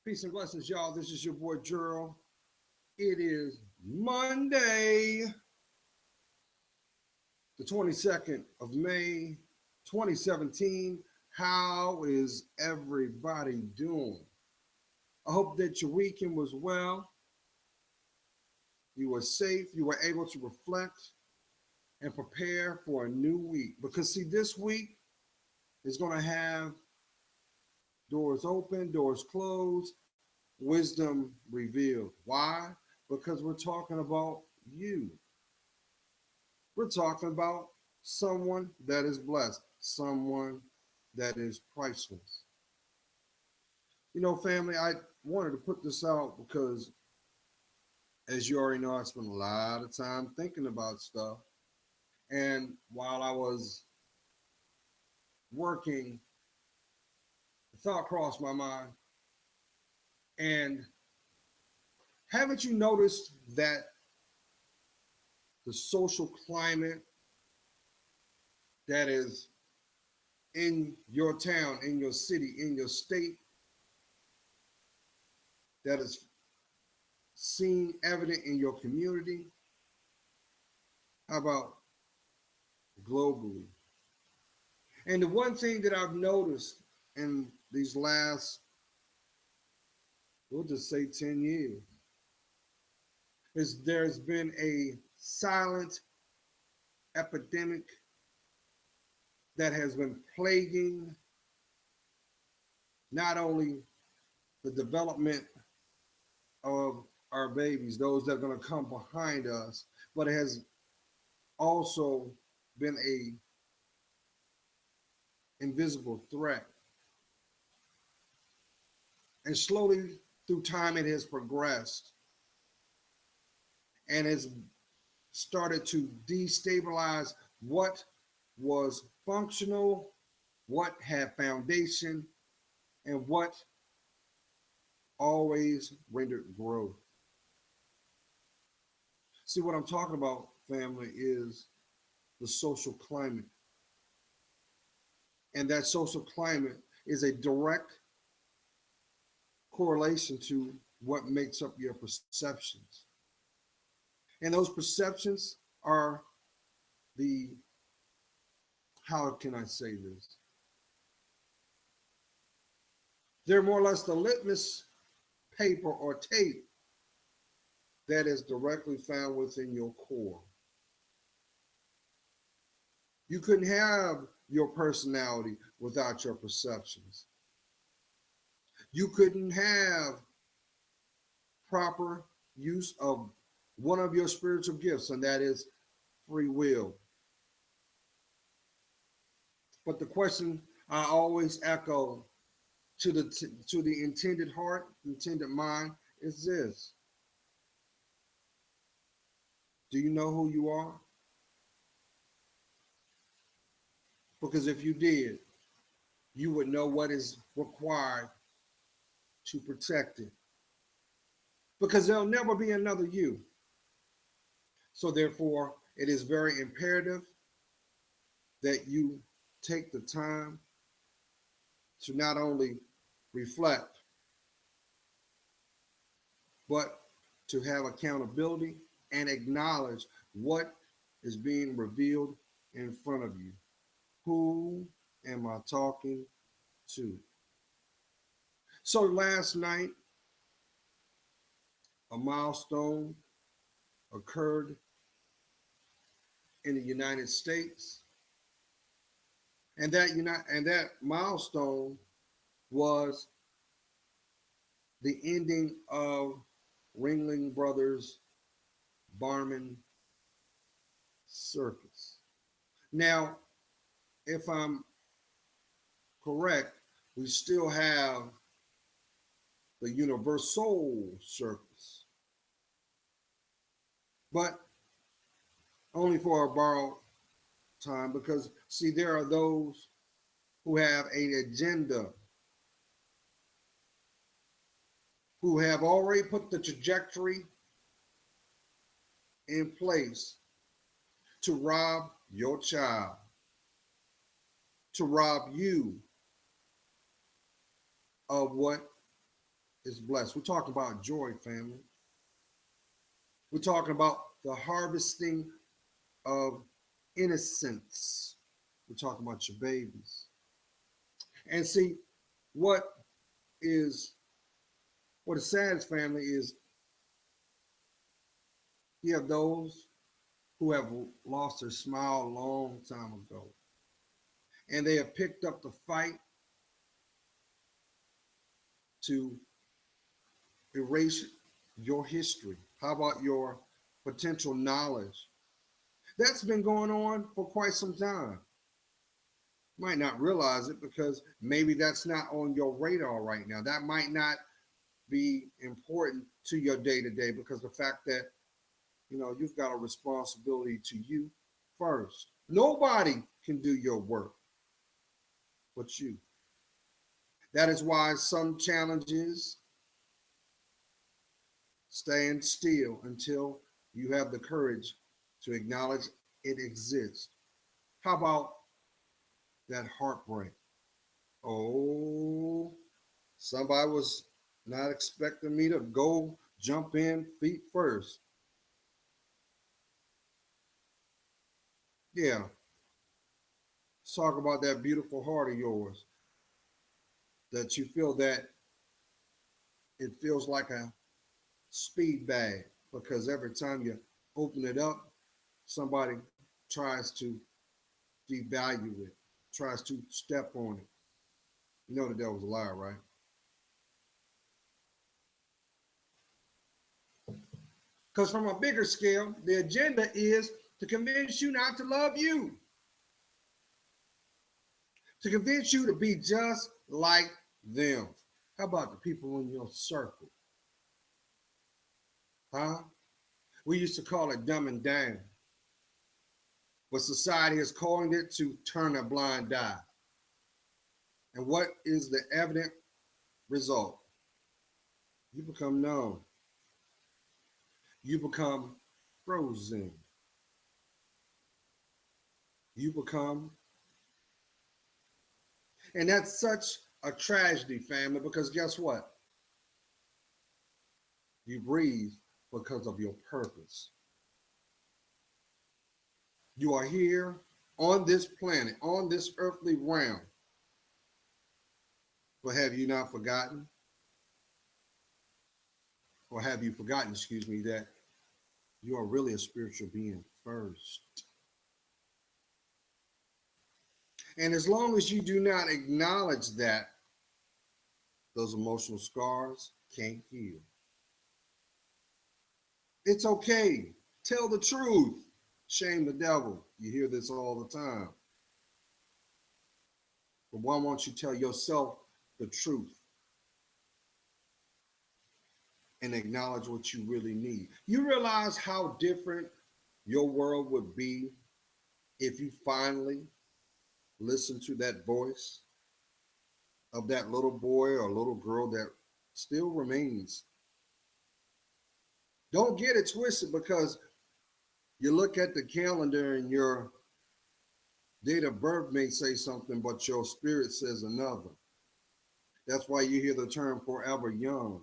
Peace and blessings, y'all. This is your boy Gerald. It is Monday, the 22nd of May, 2017. How is everybody doing? I hope that your weekend was well. You were safe. You were able to reflect and prepare for a new week. Because, see, this week is going to have doors open, doors closed, wisdom revealed. Why? Because we're talking about you. We're talking about someone that is blessed, someone that is priceless. Family, I wanted to put this out because, as you already know, I spent a lot of time thinking about stuff. And while I was working, a thought crossed my mind. And haven't you noticed that the social climate that is in your town, in your city, in your state, that is seen evident in your community? How about globally? And the one thing that I've noticed in these last, we'll just say 10 years, is there's been a silent epidemic that has been plaguing not only the development of our babies, those that are going to come behind us, but it has also been a invisible threat. And slowly through time, it has progressed and has started to destabilize what was functional, what had foundation, and what always rendered growth. See, what I'm talking about, family, is the social climate. And that social climate is a direct correlation to what makes up your perceptions. And those perceptions are the, how can I say this? They're more or less the litmus paper or tape that is directly found within your core. You couldn't have your personality without your perceptions. You couldn't have proper use of one of your spiritual gifts, and that is free will. But the question I always echo to the intended heart, intended mind, is this: do you know who you are? Because if you did, you would know what is required to protect it. Because there'll never be another you. So therefore, it is very imperative that you take the time to not only reflect, but to have accountability and acknowledge what is being revealed in front of you. Who am I talking to? So last night, a milestone occurred in the United States, and that milestone was the ending of Ringling Brothers Barnum Circus. Now, if I'm correct, we still have the Universal Circus, but only for a borrowed time, because see, there are those who have an agenda, who have already put the trajectory in place to rob your child, to rob you of what is blessed. We're talking about joy, family. We're talking about the harvesting of innocence. We're talking about your babies. And see, what is what is sad, family, is you have those who have lost their smile a long time ago. And they have picked up the fight to erase your history. How about your potential knowledge? That's been going on for quite some time. You might not realize it because maybe that's not on your radar right now. That might not be important to your day to day because the fact that you've got a responsibility to you first. Nobody can do your work but you. That is why some challenges stand still until you have the courage to acknowledge it exists. How about that heartbreak? Oh, somebody was not expecting me to go jump in feet first. Yeah, let's talk about that beautiful heart of yours that you feel that it feels like a speed bag because every time you open it up, somebody tries to devalue it, tries to step on it. You know the devil's a liar, right? Because from a bigger scale, the agenda is to convince you not to love you, to convince you to be just like them. How about the people in your circle? Huh? We used to call it dumbing down, but society is calling it to turn a blind eye. And what is the evident result? You become numb. You become frozen. You become, and that's such a tragedy, family, because guess what? You breathe because of your purpose. You are here on this planet, on this earthly realm. But have you not forgotten? Or have you forgotten, excuse me, that you are really a spiritual being first? And as long as you do not acknowledge that, those emotional scars can't heal. It's okay. Tell the truth. Shame the devil. You hear this all the time. But why won't you tell yourself the truth and acknowledge what you really need? You realize how different your world would be if you finally listen to that voice of that little boy or little girl that still remains. Don't get it twisted because you look at the calendar and your date of birth may say something, but your spirit says another. That's why you hear the term forever young.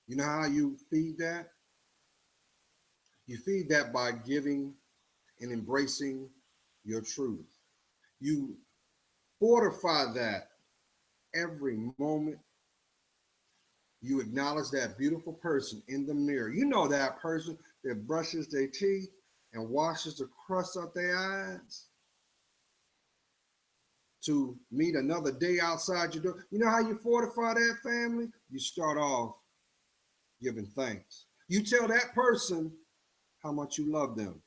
You know how you feed that? You feed that by giving and embracing your truth. You fortify that every moment you acknowledge that beautiful person in the mirror. You know that person that brushes their teeth and washes the crust off their eyes to meet another day outside your door. You know how you fortify that, family? You start off giving thanks. You tell that person how much you love them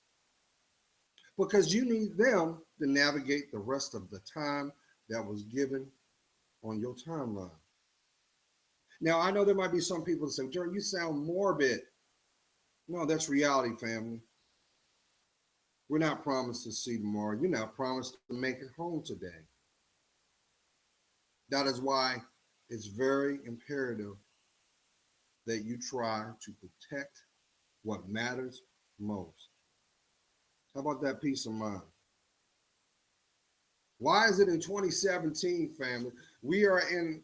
because you need them to navigate the rest of the time that was given on your timeline. Now, I know there might be some people that say, Jerry, you sound morbid. No, that's reality, family. We're not promised to see tomorrow. You're not promised to make it home today. That is why it's very imperative that you try to protect what matters most. How about that peace of mind? Why is it in 2017, family, we are in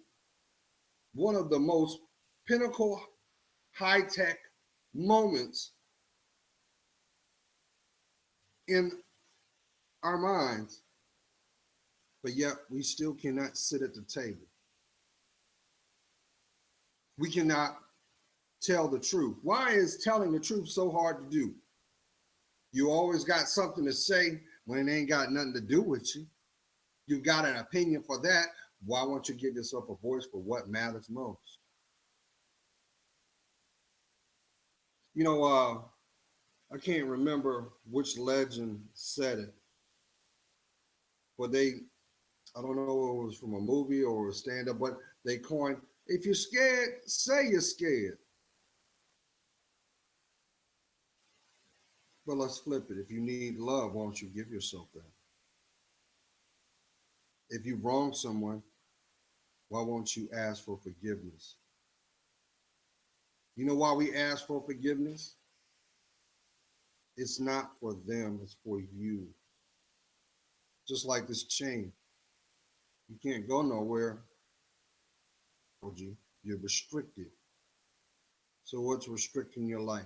one of the most pinnacle high-tech moments in our minds, but yet we still cannot sit at the table. We cannot tell the truth. Why is telling the truth so hard to do? You always got something to say when it ain't got nothing to do with you. You've got an opinion for that. Why won't you give yourself a voice for what matters most? You know, I can't remember which legend said it, but I don't know if it was from a movie or a stand up, but they coined, if you're scared, say you're scared. But let's flip it. If you need love, why don't you give yourself that? If you wrong someone, why won't you ask for forgiveness? You know why we ask for forgiveness? It's not for them, it's for you. Just like this chain. You can't go nowhere. You're restricted. So what's restricting your life?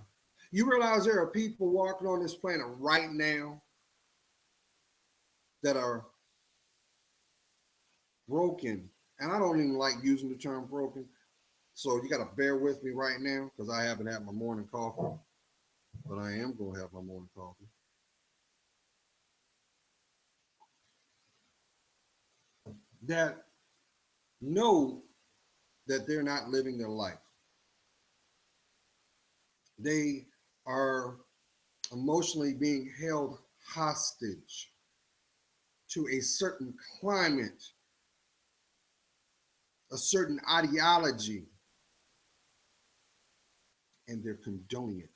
You realize there are people walking on this planet right now that are broken. And I don't even like using the term broken. So you got to bear with me right now because I haven't had my morning coffee, but I am going to have my morning coffee. That know that they're not living their life. They are emotionally being held hostage to a certain climate, a certain ideology, and they're condoning it.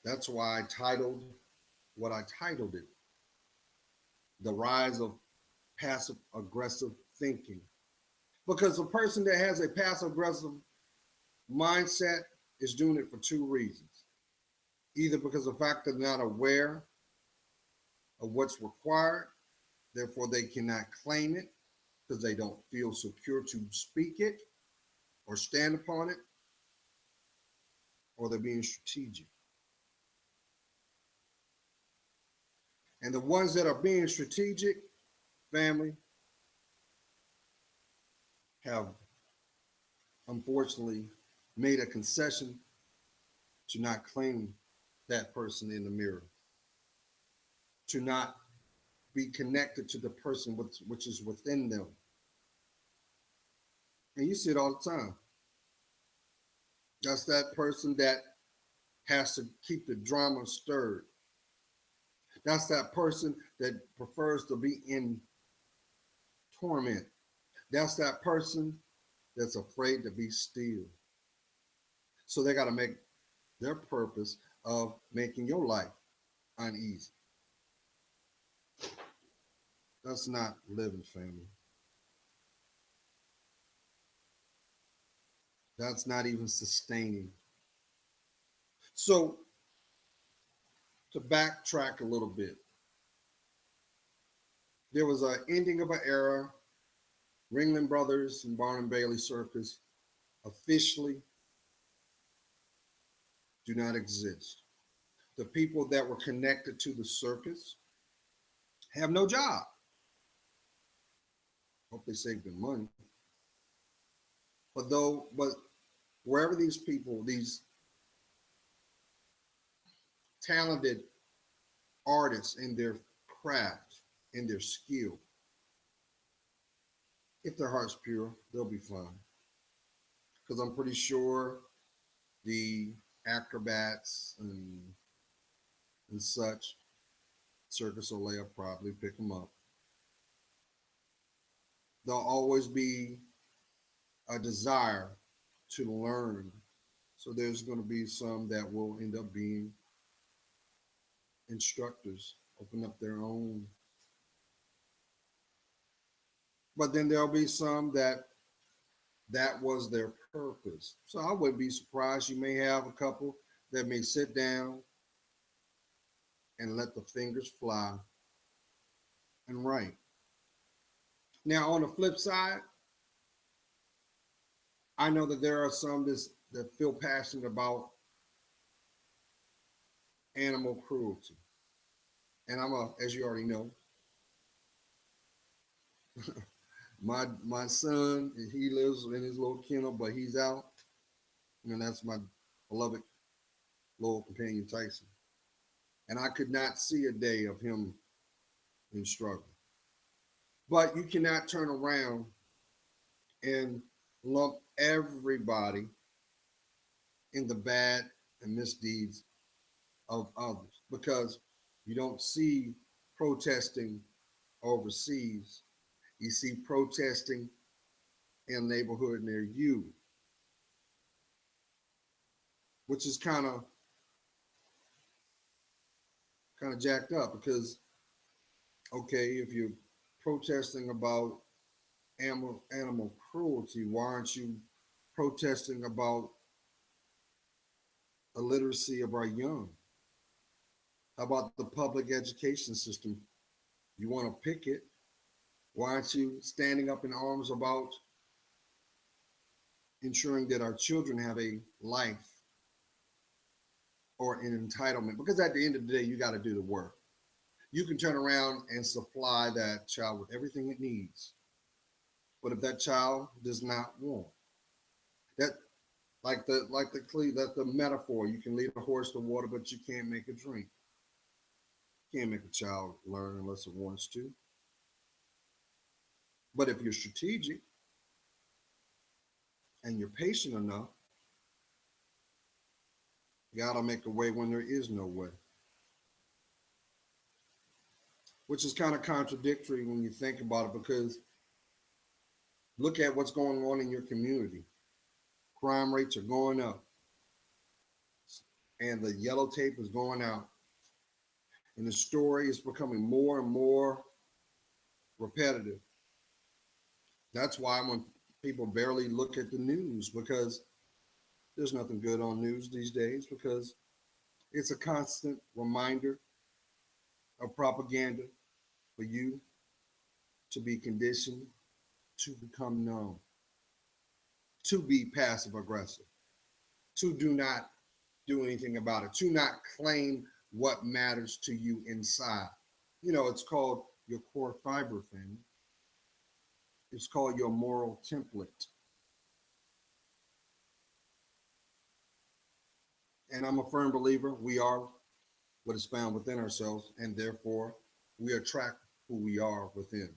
That's why I titled what I titled it, The Rise of Passive Aggressive Thinking. Because a person that has a passive aggressive mindset is doing it for two reasons. Either because of the fact they're not aware of what's required, therefore they cannot claim it because they don't feel secure to speak it or stand upon it, or they're being strategic. And the ones that are being strategic, family, have unfortunately made a concession to not claim that person in the mirror, to not be connected to the person which is within them. And you see it all the time. That's that person that has to keep the drama stirred. That's that person that prefers to be in torment. That's that person that's afraid to be still. So they got to make their purpose of making your life uneasy. That's not living, family. That's not even sustaining. So to backtrack a little bit, there was an ending of an era. Ringling Brothers and Barnum Bailey Circus officially do not exist. The people that were connected to the circus have no job. Hope they saved their money. But wherever these people, these talented artists in their craft, in their skill, if their heart's pure, they'll be fine. Because I'm pretty sure the acrobats and such, Circus Olay will probably pick them up. There'll always be a desire to learn. So there's going to be some that will end up being instructors, open up their own. But then there'll be some that was their purpose. So I wouldn't be surprised. You may have a couple that may sit down and let the fingers fly and write. Now, on the flip side, I know that there are some that feel passionate about animal cruelty. And as you already know, my son, he lives in his little kennel, but he's out. And that's my beloved little companion Tyson. And I could not see a day of him in struggle. But you cannot turn around and lump everybody in the bad and misdeeds of others because you don't see protesting overseas. You see protesting in a neighborhood near you, which is kind of jacked up because okay, if you're protesting about animal cruelty, why aren't you protesting about illiteracy of our young? How about the public education system? You want to pick it. Why aren't you standing up in arms about ensuring that our children have a life or an entitlement? Because at the end of the day, you got to do the work. You can turn around and supply that child with everything it needs. But if that child does not want that, the metaphor, you can lead a horse to water, but you can't make it drink. You can't make a child learn unless it wants to. But if you're strategic and you're patient enough, God will make a way when there is no way. Which is kind of contradictory when you think about it, because look at what's going on in your community. Crime rates are going up, and the yellow tape is going out. And the story is becoming more and more repetitive. That's why when people barely look at the news, because there's nothing good on news these days, because it's a constant reminder of propaganda for you to be conditioned to become numb, to be passive aggressive, to do not do anything about it, to not claim what matters to you inside. You know, it's called your core fiber thing. It's called your moral template. And I'm a firm believer we are what is found within ourselves, and therefore we attract who we are within.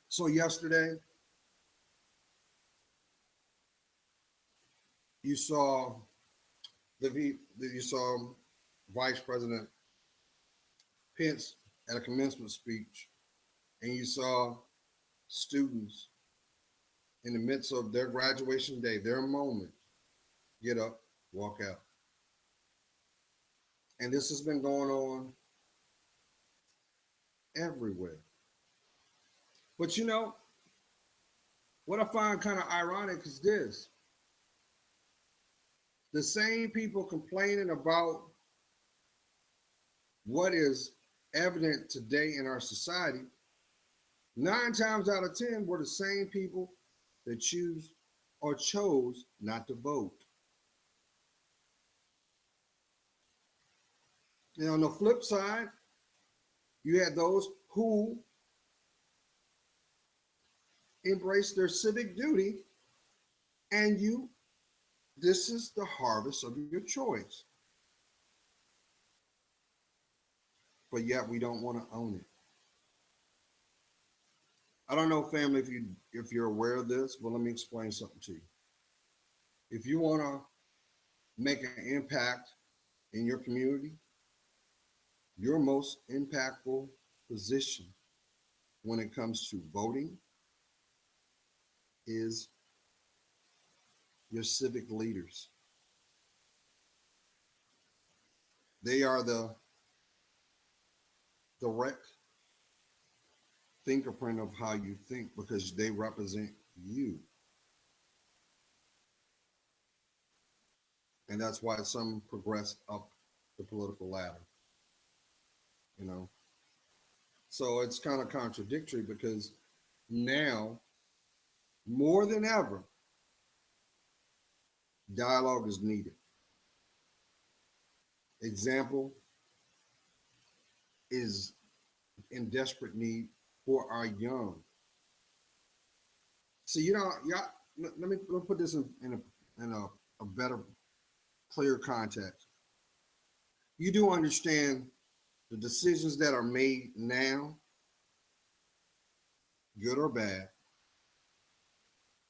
So yesterday, you saw you saw Vice President Pence at a commencement speech, and you saw students in the midst of their graduation day, their moment, get up, walk out. And this has been going on everywhere. But you know, what I find kind of ironic is this. The same people complaining about what is evident today in our society, 9 times out of 10 were the same people that choose or chose not to vote. And on the flip side, you had those who embraced their civic duty, and this is the harvest of your choice. But yet we don't want to own it. I don't know, family, if you're aware of this, but let me explain something to you. If you want to make an impact in your community, your most impactful position when it comes to voting is your civic leaders. They are the direct fingerprint of how you think because they represent you. And that's why some progress up the political ladder, you know. So it's kind of contradictory because Now, more than ever, dialogue is needed. Example is in desperate need for our young. So, y'all, let me put this in a better, clear context. You do understand the decisions that are made now, good or bad,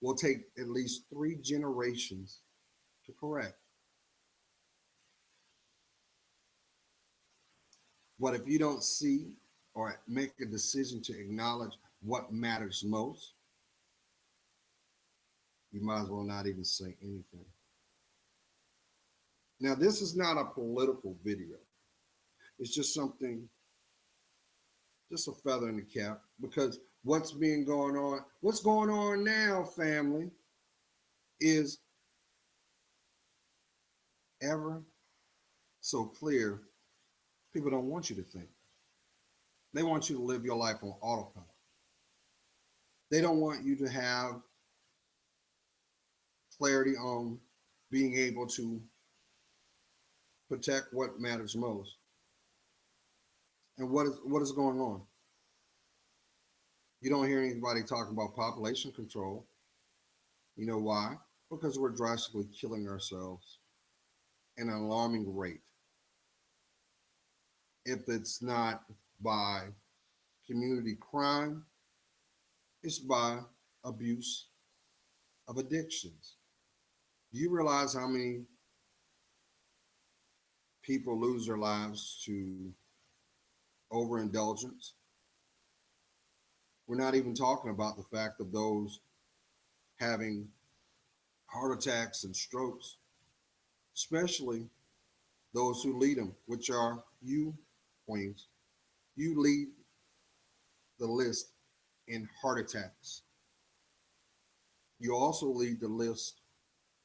will take at least 3 generations to correct. But if you don't see or make a decision to acknowledge what matters most, you might as well not even say anything. Now, this is not a political video. It's just something, just a feather in the cap, because what's going on now, family, is ever so clear. People don't want you to think. They want you to live your life on autopilot. They don't want you to have clarity on being able to protect what matters most. And what is going on? You don't hear anybody talking about population control. You know why? Because we're drastically killing ourselves at an alarming rate. If it's not by community crime, it's by abuse of addictions. Do you realize how many people lose their lives to overindulgence? We're not even talking about the fact of those having heart attacks and strokes, especially those who lead them, which are you, queens. You lead the list in heart attacks. You also lead the list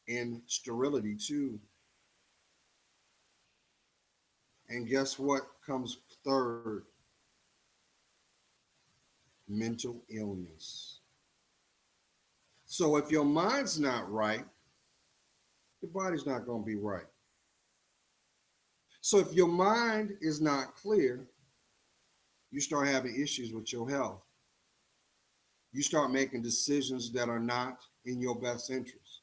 in sterility, too. And guess what comes third? Mental illness. So if your mind's not right, your body's not going to be right. So if your mind is not clear, you start having issues with your health. You start making decisions that are not in your best interest.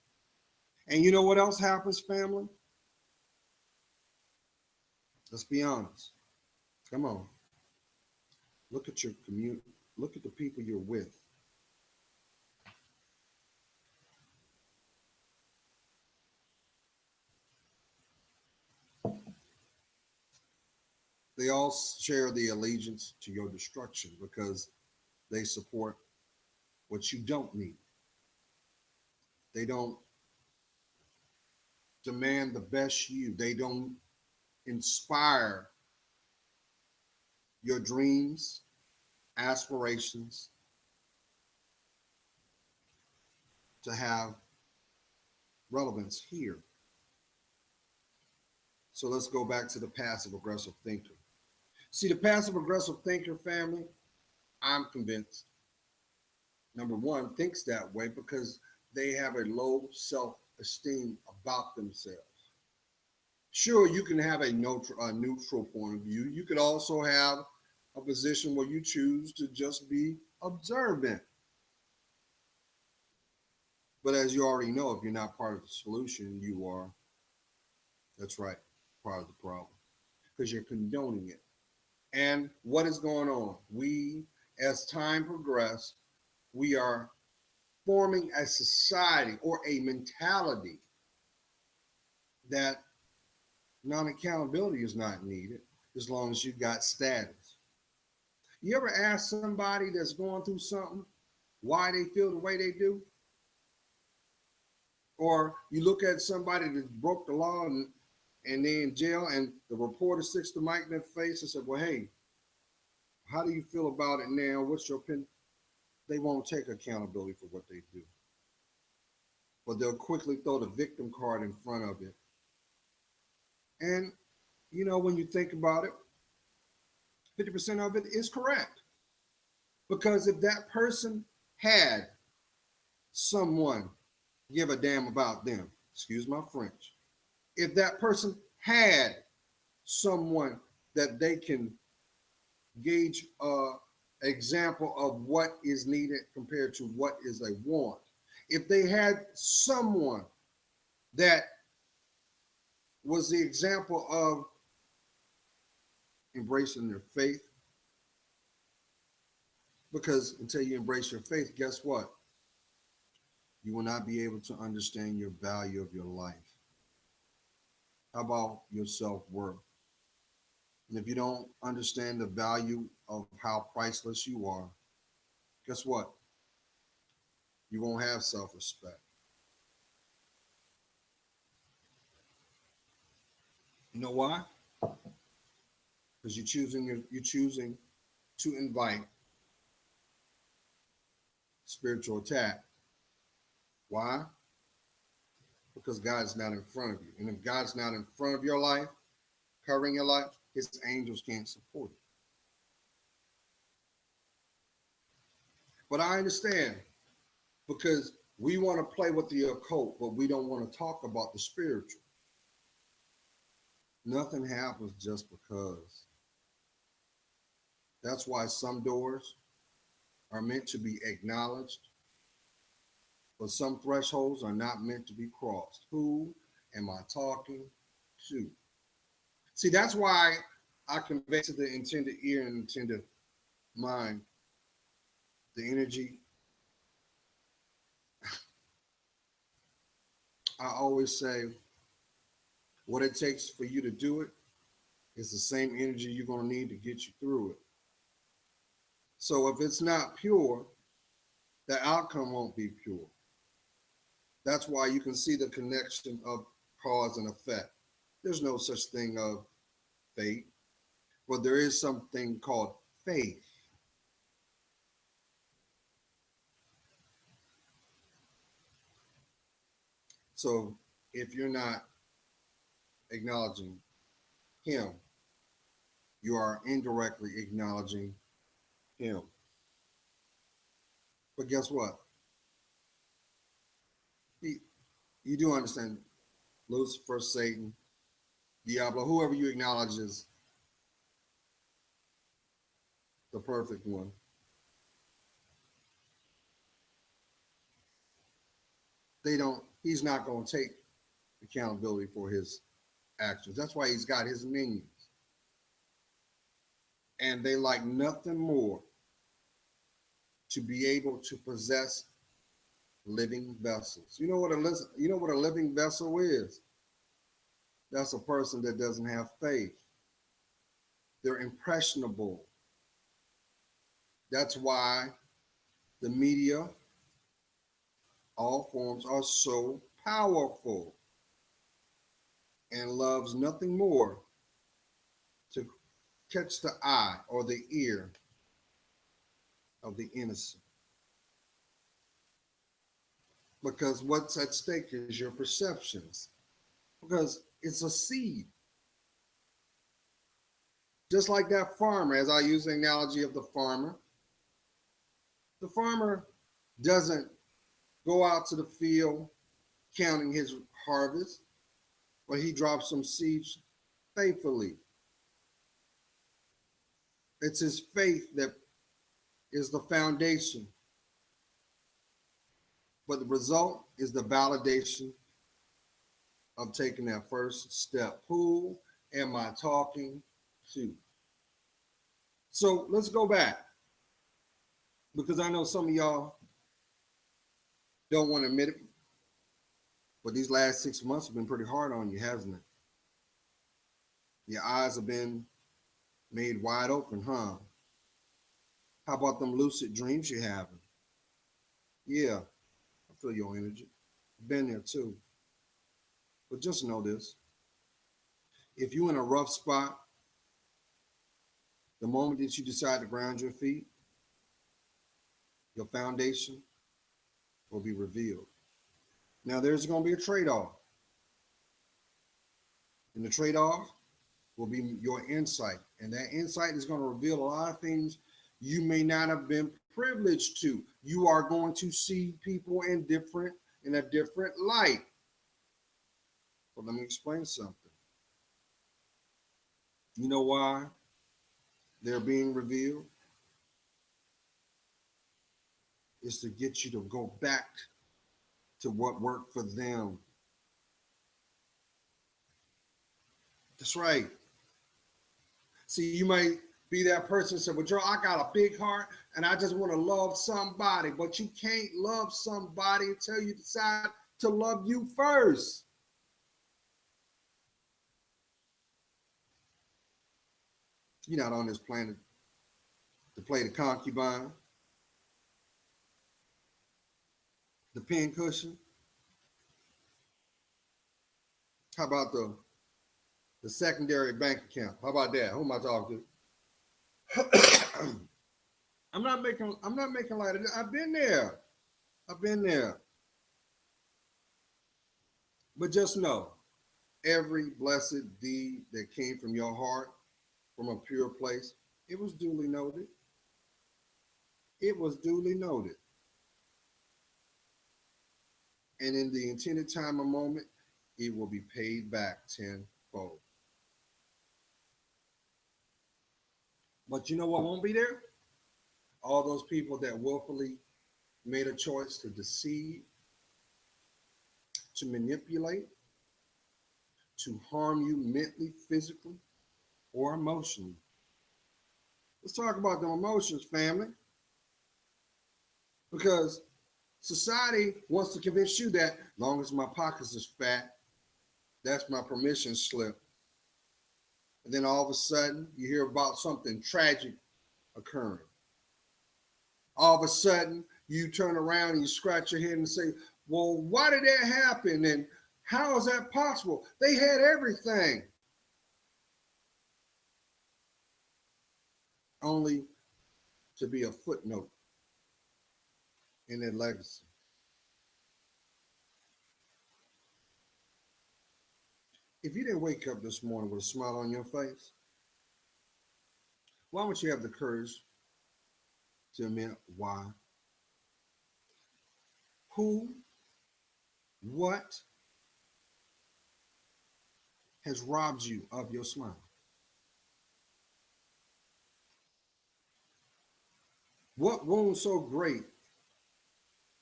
And you know what else happens, family? Let's be honest. Come on. Look at your community. Look at the people you're with. They all share the allegiance to your destruction because they support what you don't need. They don't demand the best you. They don't inspire your dreams, aspirations to have relevance here. So let's go back to the passive aggressive thinker. See, the passive aggressive thinker, family, I'm convinced, number one, thinks that way because they have a low self-esteem about themselves. Sure, you can have a neutral point of view. You could also have a position where you choose to just be observant. But as you already know, if you're not part of the solution, you are, that's right, part of the problem because you're condoning it. And what is going on? As time progresses, we are forming a society or a mentality that non-accountability is not needed as long as you got status. You ever ask somebody that's going through something why they feel the way they do? Or you look at somebody that broke the law and they're in jail and the reporter sticks the mic in their face and said, well, hey, how do you feel about it now? What's your opinion? They won't take accountability for what they do. But they'll quickly throw the victim card in front of it. And, when you think about it, 50% of it is correct. Because if that person had someone give a damn about them, excuse my French, if that person had someone that they can gauge a example of what is needed compared to what is a want, if they had someone that was the example of embracing their faith, because until you embrace your faith, guess what? You will not be able to understand your value of your life. How about your self-worth? And if you don't understand the value of how priceless you are, guess what? You won't have self-respect. You know why? Because you're choosing to invite spiritual attack. Why? Because God's not in front of you. And if God's not in front of your life, covering your life, his angels can't support it. But I understand, because we want to play with the occult, but we don't want to talk about the spiritual. Nothing happens just because. That's why some doors are meant to be acknowledged, but some thresholds are not meant to be crossed. Who am I talking to? See, that's why I convey to the intended ear and intended mind the energy. I always say what it takes for you to do it is the same energy you're going to need to get you through it. So if it's not pure, the outcome won't be pure. That's why you can see the connection of cause and effect. There's no such thing of fate, but there is something called faith. So if you're not acknowledging him, you are indirectly acknowledging him. But guess what? You do understand Lucifer, Satan, Diablo, whoever you acknowledge is the perfect one. He's not going to take accountability for his actions. That's why he's got his minions. And they like nothing more to be able to possess living vessels. You know what a living vessel is? That's a person that doesn't have faith. They're impressionable. That's why the media, all forms, are so powerful and loves nothing more to catch the eye or the ear of the innocent. Because what's at stake is your perceptions. Because it's a seed. Just like that farmer, as I use the analogy of the farmer doesn't go out to the field counting his harvest, but he drops some seeds faithfully. It's his faith that is the foundation. But the result is the validation of taking that first step. Who am I talking to? So let's go back, because I know some of y'all don't want to admit it, but these last 6 months have been pretty hard on you, hasn't it? Your eyes have been made wide open, huh? How about them lucid dreams you're having? Yeah, I feel your energy. Been there too. But just know this. If you're in a rough spot, the moment that you decide to ground your feet, your foundation will be revealed. Now, there's going to be a trade-off. And the trade-off will be your insight. And that insight is going to reveal a lot of things you may not have been privileged to. You are going to see people in a different light. But let me explain something. You know why they're being revealed? It's to get you to go back to what worked for them. That's right. See, you might be that person who said, well, Joe, I got a big heart and I just want to love somebody. But you can't love somebody until you decide to love you first. You're not on this planet to play the concubine, the pincushion. How about the secondary bank account? How about that? Who am I talking to? I'm not making light of it. I've been there. I've been there. But just know, every blessed deed that came from your heart, from a pure place, it was duly noted. It was duly noted. And in the intended time and moment, it will be paid back tenfold. But you know what won't be there? All those people that willfully made a choice to deceive, to manipulate, to harm you mentally, physically, or emotionally. Let's talk about the emotions, family. Because society wants to convince you that long as my pockets is fat, that's my permission slip. And then all of a sudden, you hear about something tragic occurring. All of a sudden, you turn around and you scratch your head and say, well, why did that happen? And how is that possible? They had everything. Only to be a footnote in their legacy. If you didn't wake up this morning with a smile on your face, why don't you have the courage to admit why? Who, what has robbed you of your smile? What wound so great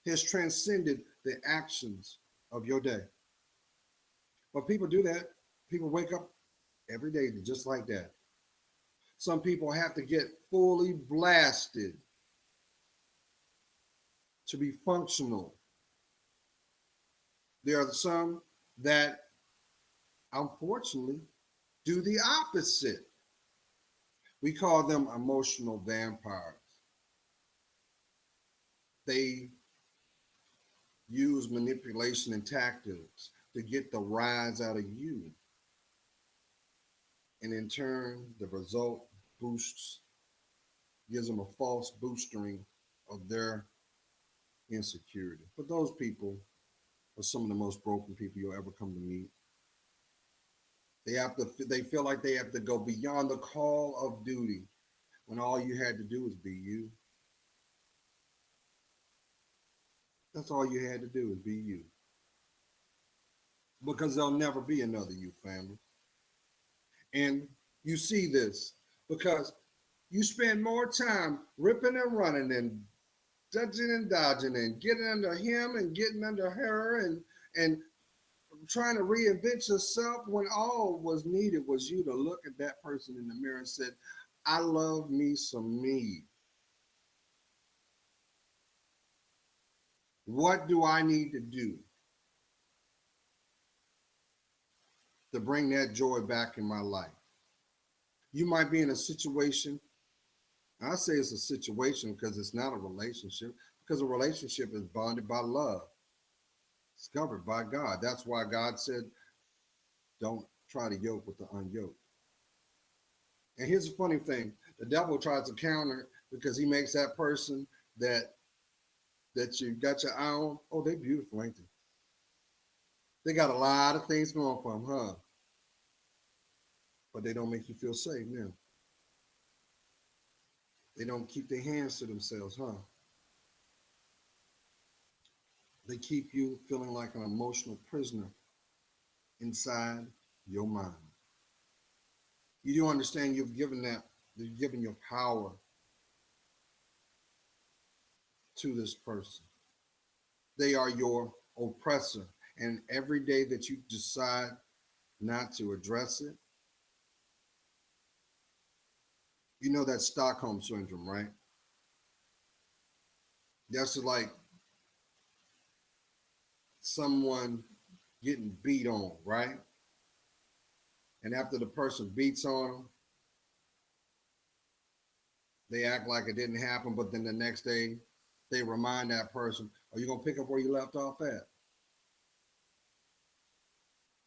has transcended the actions of your day? But people do that. People wake up every day just like that. Some people have to get fully blasted to be functional. There are some that, unfortunately, do the opposite. We call them emotional vampires. They use manipulation and tactics to get the rise out of you. And in turn, the result gives them a false boostering of their insecurity. But those people are some of the most broken people you'll ever come to meet. They feel like they have to go beyond the call of duty when all you had to do was be you. That's all you had to do is be you. Because there'll never be another you, family. And you see this because you spend more time ripping and running and dodging and dodging and getting under him and getting under her and trying to reinvent yourself when all was needed was you to look at that person in the mirror and said, I love me some me. What do I need to do to bring that joy back in my life? You might be in a situation. I say it's a situation because it's not a relationship, because a relationship is bonded by love. It's governed by God. That's why God said, don't try to yoke with the unyoked. And here's the funny thing. The devil tries to counter because he makes that person that you got your eye on, oh, they beautiful, ain't they? They got a lot of things going for them, huh? But they don't make you feel safe now. They don't keep their hands to themselves, huh? They keep you feeling like an emotional prisoner inside your mind. You do understand you've given your power to this person. They are your oppressor. And every day that you decide not to address it, you know that Stockholm syndrome, right? That's like someone getting beat on, right? And after the person beats on them, they act like it didn't happen, but then the next day they remind that person, are you going to pick up where you left off at?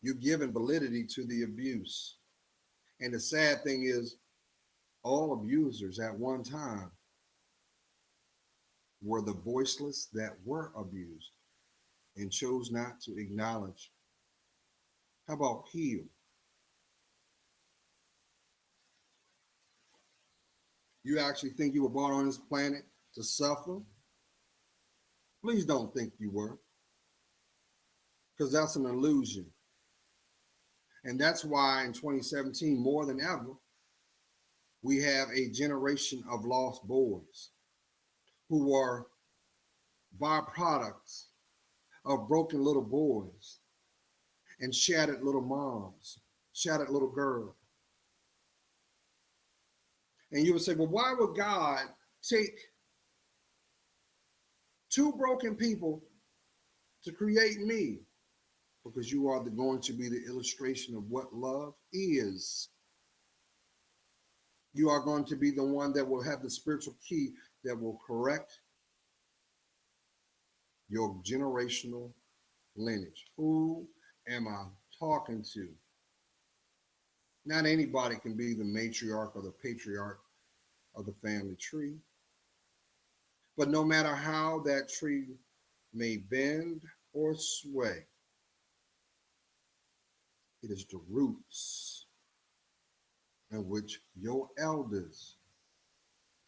You're giving validity to the abuse. And the sad thing is, all abusers at one time were the voiceless that were abused and chose not to acknowledge. How about heal? You actually think you were born on this planet to suffer? Please don't think you were, because that's an illusion. And that's why in 2017, more than ever, we have a generation of lost boys who are byproducts of broken little boys and shattered little moms, shattered little girls. And you would say, well, why would God take two broken people to create me? Because you are going to be the illustration of what love is. You are going to be the one that will have the spiritual key that will correct your generational lineage. Who am I talking to? Not anybody can be the matriarch or the patriarch of the family tree. But no matter how that tree may bend or sway, it is the roots in which your elders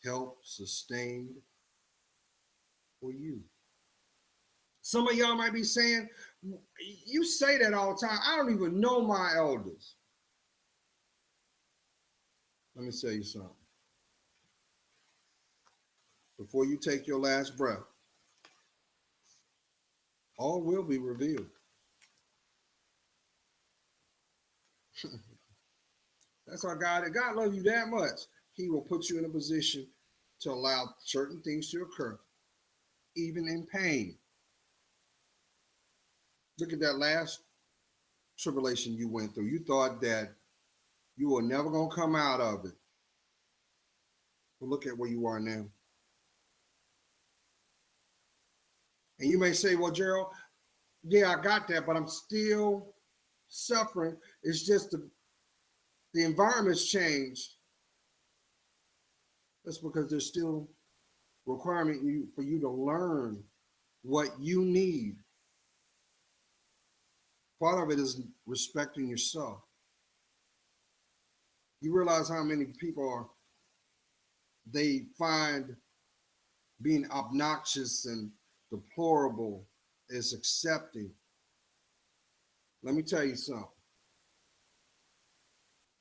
help sustain for you. Some of y'all might be saying, you say that all the time. I don't even know my elders. Let me tell you something. Before you take your last breath, all will be revealed. That's our God. If God loves you that much, he will put you in a position to allow certain things to occur, even in pain. Look at that last tribulation you went through. You thought that you were never going to come out of it. But look at where you are now. And you may say, well, Gerald, yeah, I got that, but I'm still suffering. It's just the environment's changed. That's because there's still requirement for you to learn what you need. Part of it is respecting yourself. You realize how many people they find being obnoxious and deplorable is accepting. Let me tell you something.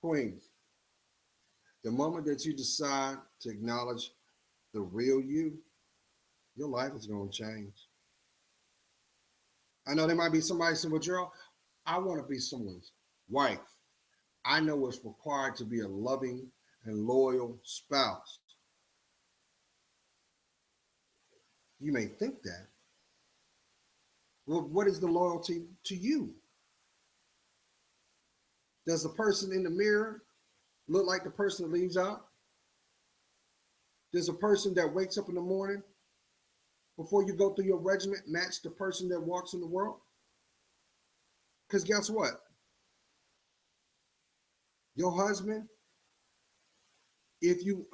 Queens, the moment that you decide to acknowledge the real you, your life is going to change. I know there might be somebody saying, well, Gerald, I want to be someone's wife. I know what's required to be a loving and loyal spouse. You may think that. Well, what is the loyalty to you? Does the person in the mirror look like the person that leaves out? Does a person that wakes up in the morning before you go through your regiment match the person that walks in the world? Because guess what? Your husband, if you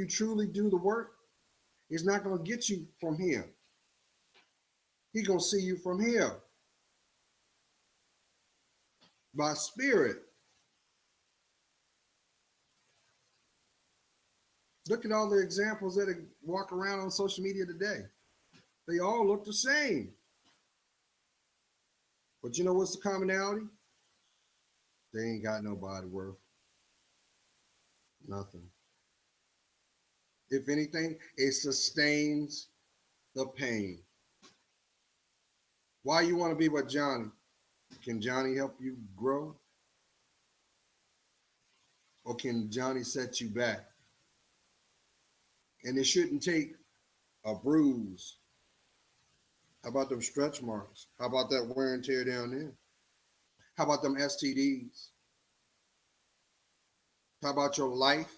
truly do the work, is not going to get you from here. He's going to see you from here by spirit. Look at all the examples that walk around on social media today. They all look the same. But you know what's the commonality? They ain't got nobody worth nothing. If anything, it sustains the pain. Why you want to be with Johnny? Can Johnny help you grow? Or can Johnny set you back? And it shouldn't take a bruise. How about them stretch marks? How about that wear and tear down there? How about them STDs? How about your life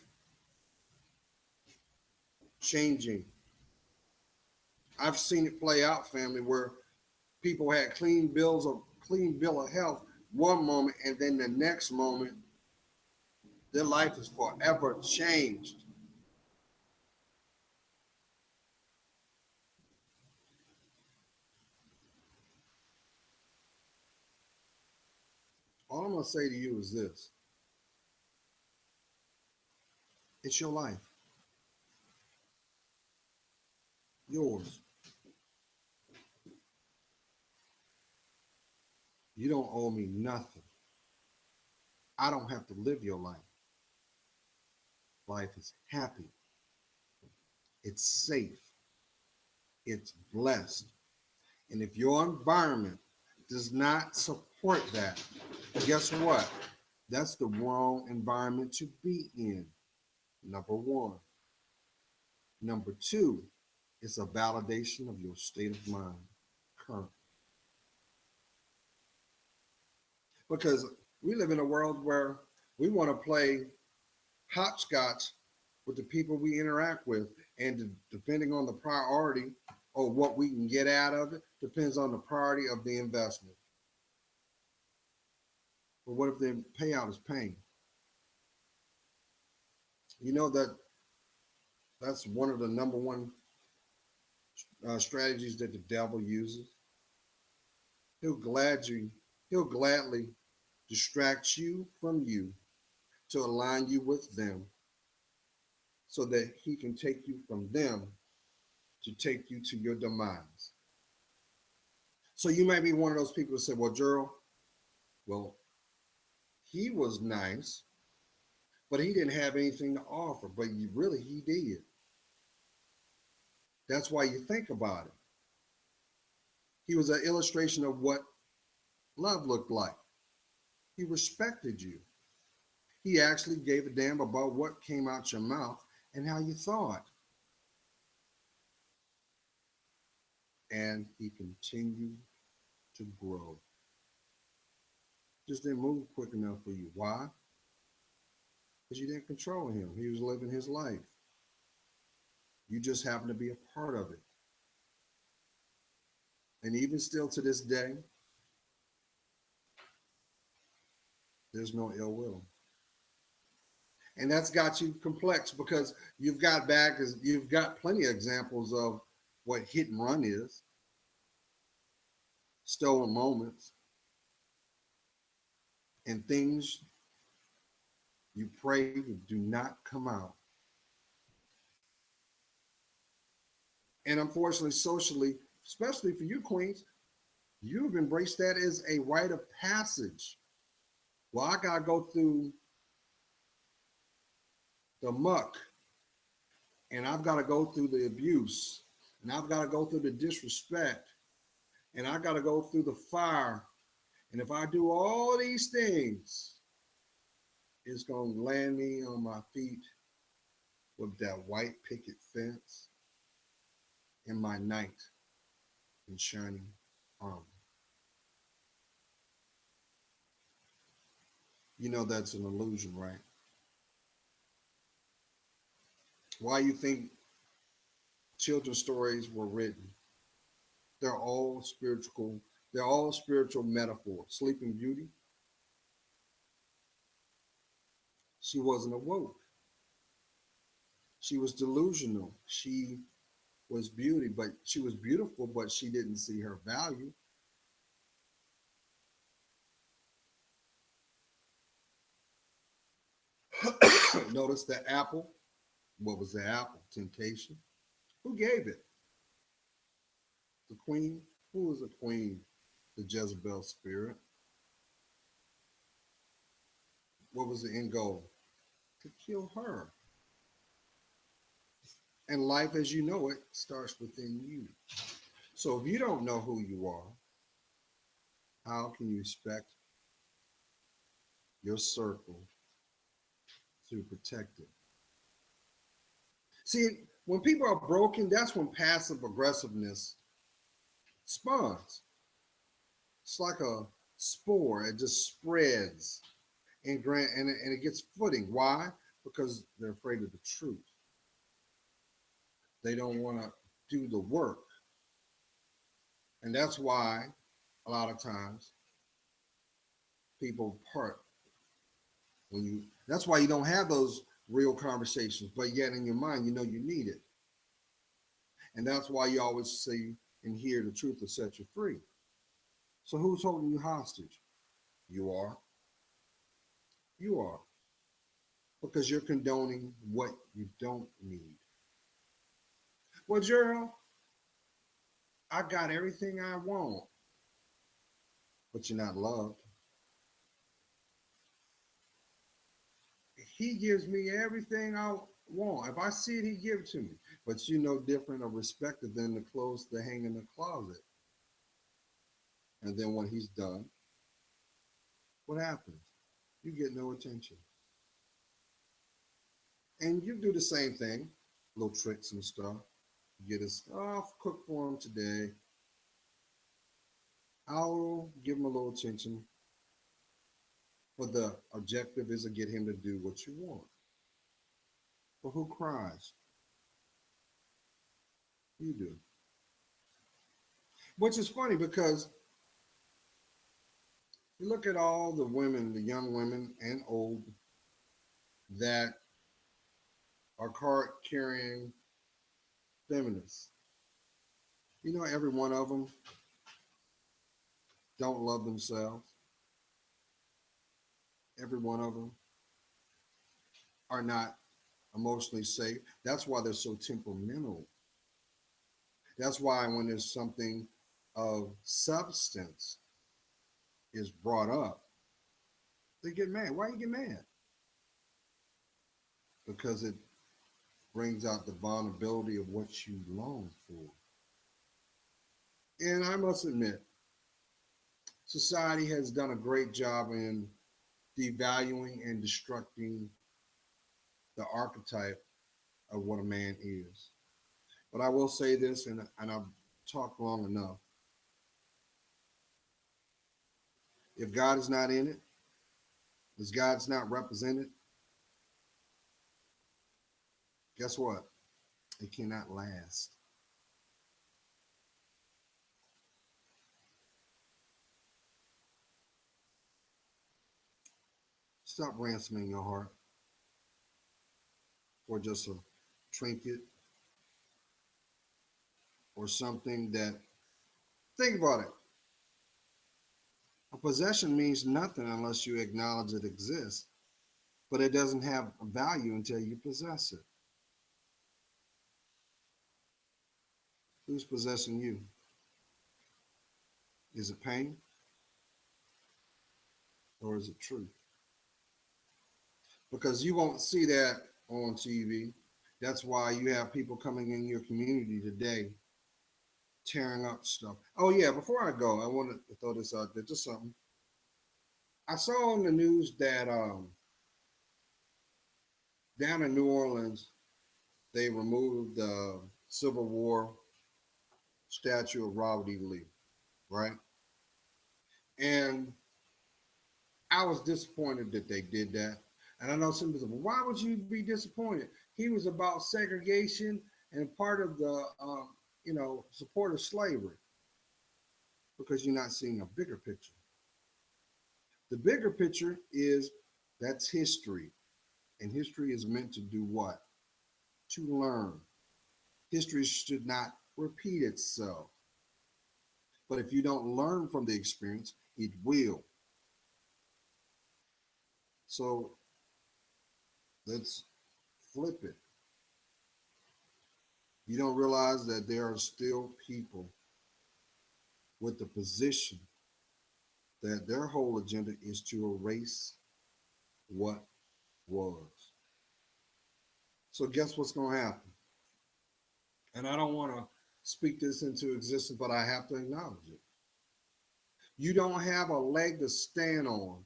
changing? I've seen it play out, family, where people had clean bill of health one moment, and then the next moment, their life is forever changed. All I'm gonna say to you is this: it's your life, yours. You don't owe me nothing. I don't have to live your life. Life is happy. It's safe. It's blessed. And if your environment does not support that, guess what? That's the wrong environment to be in. Number one. Number two, it's a validation of your state of mind, current. Because we live in a world where we want to play hopscotch with the people we interact with. And depending on the priority or what we can get out of it, depends on the priority of the investment. But what if the payout is pain? You know that's one of the number one strategies that the devil uses. He'll he'll gladly distract you from you to align you with them so that he can take you from them to take you to your demise. So you might be one of those people who say, well, Gerald, well, he was nice, but he didn't have anything to offer. But really, he did. That's why you think about it. He was an illustration of what love looked like. He respected you. He actually gave a damn about what came out your mouth and how you thought. And he continued to grow. Just didn't move quick enough for you. Why? Because you didn't control him. He was living his life. You just happened to be a part of it. And even still to this day, there's no ill will. And that's got you complex because you've got plenty of examples of what hit and run is, stolen moments, and things you pray do not come out. And unfortunately, socially, especially for you queens, you've embraced that as a rite of passage. Well, I gotta go through the muck, and I've got to go through the abuse, and I've got to go through the disrespect, and I got to go through the fire. And if I do all these things, it's going to land me on my feet with that white picket fence and my knight in shining armor. You know that's an illusion, right? Why you think children's stories were written? They're all spiritual. They're all spiritual metaphors. Sleeping Beauty, she wasn't awoke. She was delusional. She was beauty, but she was beautiful, but she didn't see her value. Notice the apple. What was the apple? Temptation. Who gave it? The queen. Who was the queen? The Jezebel spirit. What was the end goal? To kill her. And life as you know it starts within you. So if you don't know who you are, how can you expect your circle to protect it? See, when people are broken, that's when passive aggressiveness spawns. It's like a spore, it just spreads and it gets footing. Why? Because they're afraid of the truth. They don't want to do the work. And that's why a lot of times people part when you that's why you don't have those real conversations, but yet in your mind you know you need it. And that's why you always say and hear the truth will set you free. So who's holding you hostage? You are. You are. Because you're condoning what you don't need. Well, Gerald, I got everything I want, but you're not loved. He gives me everything I want. If I see it, he gives it to me. But you know different or respected than the clothes that hang in the closet. And then when he's done, what happens? You get no attention. And you do the same thing, little tricks and stuff. You get us, oh, I'll cook for him today. I'll give him a little attention. But the objective is to get him to do what you want. But who cries? You do. Which is funny because you look at all the women, the young women and old, that are card carrying feminists. You know, every one of them don't love themselves. Every one of them are not emotionally safe. That's why they're so temperamental. That's why when there's something of substance is brought up, they get mad. Why you get mad? Because it brings out the vulnerability of what you long for. And I must admit, society has done a great job in devaluing and destructing the archetype of what a man is. But I will say this, and I've talked long enough. If God is not in it, if God's not represented, guess what? It cannot last. Stop ransoming your heart for just a trinket or something that, think about it. A possession means nothing unless you acknowledge it exists, but it doesn't have a value until you possess it. Who's possessing you? Is it pain or is it truth? Because you won't see that on TV. That's why you have people coming in your community today tearing up stuff. Oh yeah, before I go, I wanted to throw this out there, just something. I saw on the news that down in New Orleans, they removed the Civil War statue of Robert E. Lee, right? And I was disappointed that they did that. And I know some people say, well, why would you be disappointed? He was about segregation and part of the, support of slavery, because you're not seeing a bigger picture. The bigger picture is that's history. And history is meant to do what? To learn. History should not repeat itself. But if you don't learn from the experience, it will. So let's flip it. You don't realize that there are still people with the position that their whole agenda is to erase what was. So guess what's going to happen? And I don't want to speak this into existence, but I have to acknowledge it. You don't have a leg to stand on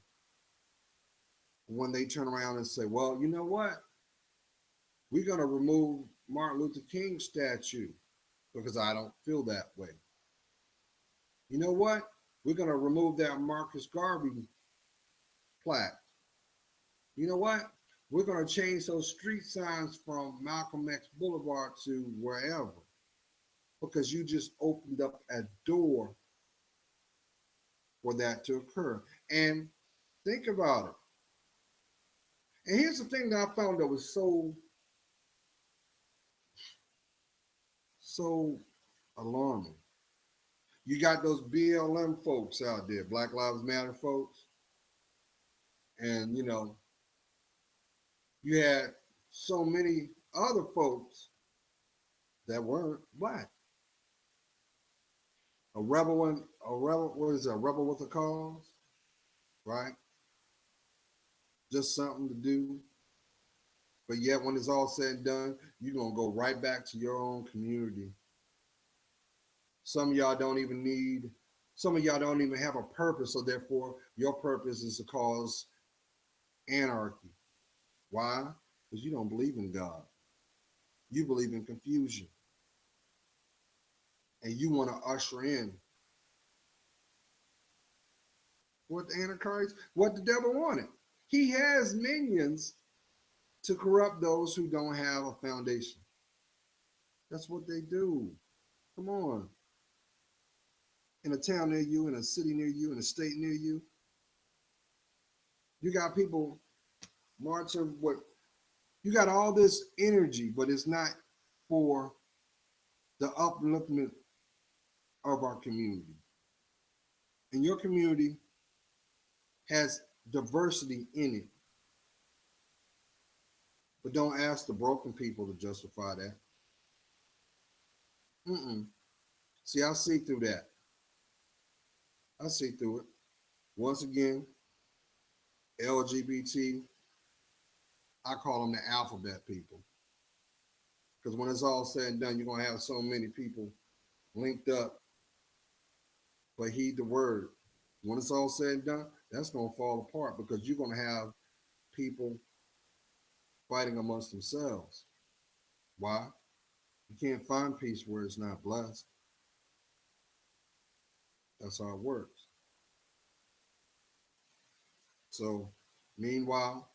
when they turn around and say, well, you know what? We're going to remove Martin Luther King's statue because I don't feel that way. You know what? We're going to remove that Marcus Garvey plaque. You know what? We're going to change those street signs from Malcolm X Boulevard to wherever because you just opened up a door for that to occur. And think about it. And here's the thing that I found that was so alarming. You got those BLM folks out there, Black Lives Matter folks, and you had so many other folks that weren't black. What is it? A rebel with a cause, right? Just something to do. But yet, when it's all said and done, you're gonna go right back to your own community. Some of y'all don't even have a purpose, so therefore your purpose is to cause anarchy. Why? Because you don't believe in God. You believe in confusion. And you want to usher in what the Antichrist, what the devil wanted. He has minions to corrupt those who don't have a foundation. That's what they do. Come on. In a town near you, in a city near you, in a state near you, you got people marching with, you got all this energy, but it's not for the upliftment of our community. And your community has diversity in it. But don't ask the broken people to justify that. See, I see through that. I see through it. Once again, LGBT, I call them the alphabet people. Because when it's all said and done, you're going to have so many people linked up, but heed the word. When it's all said and done, that's going to fall apart because you're going to have people fighting amongst themselves. Why? You can't find peace where it's not blessed. That's how it works. So, meanwhile,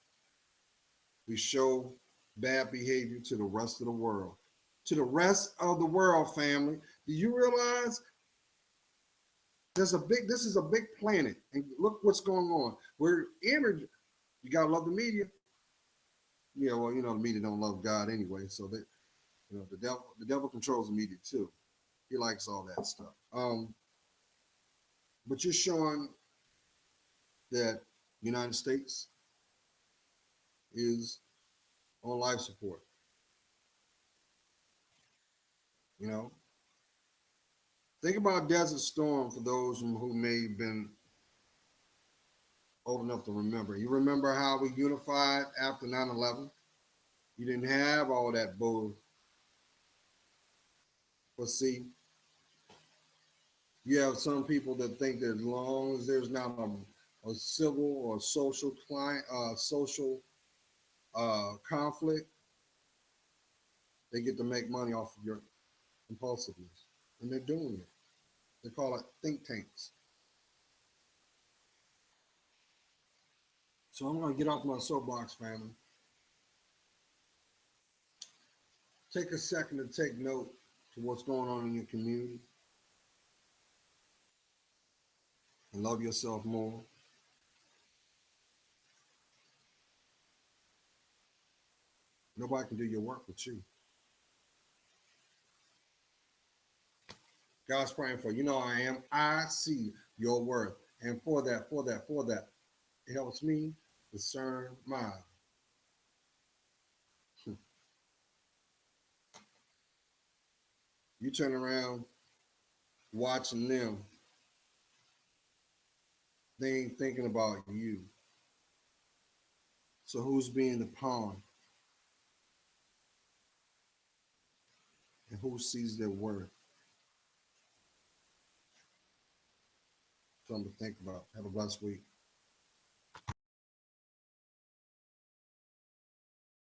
we show bad behavior to the rest of the world. To the rest of the world, family. Do you realize this is a big planet, and look what's going on. We're energy. You gotta love the media. Yeah, well, the media don't love God anyway, so that the devil controls the media too. He likes all that stuff. But you're showing that the United States is on life support. Think about Desert Storm for those who may have been old enough to remember. You remember how we unified after 9/11? You didn't have all that bull. But see, you have some people that think that as long as there's not a civil or social conflict, they get to make money off of your impulsiveness. And they're doing it. They call it think tanks. So I'm going to get off my soapbox, family. Take a second to take note to what's going on in your community. And love yourself more. Nobody can do your work but you. God's praying for you. I am. I see your worth. And for that, it helps me discern mine. You turn around watching them, they ain't thinking about you. So who's being the pawn and who sees their worth? Something to think about. Have a blessed week.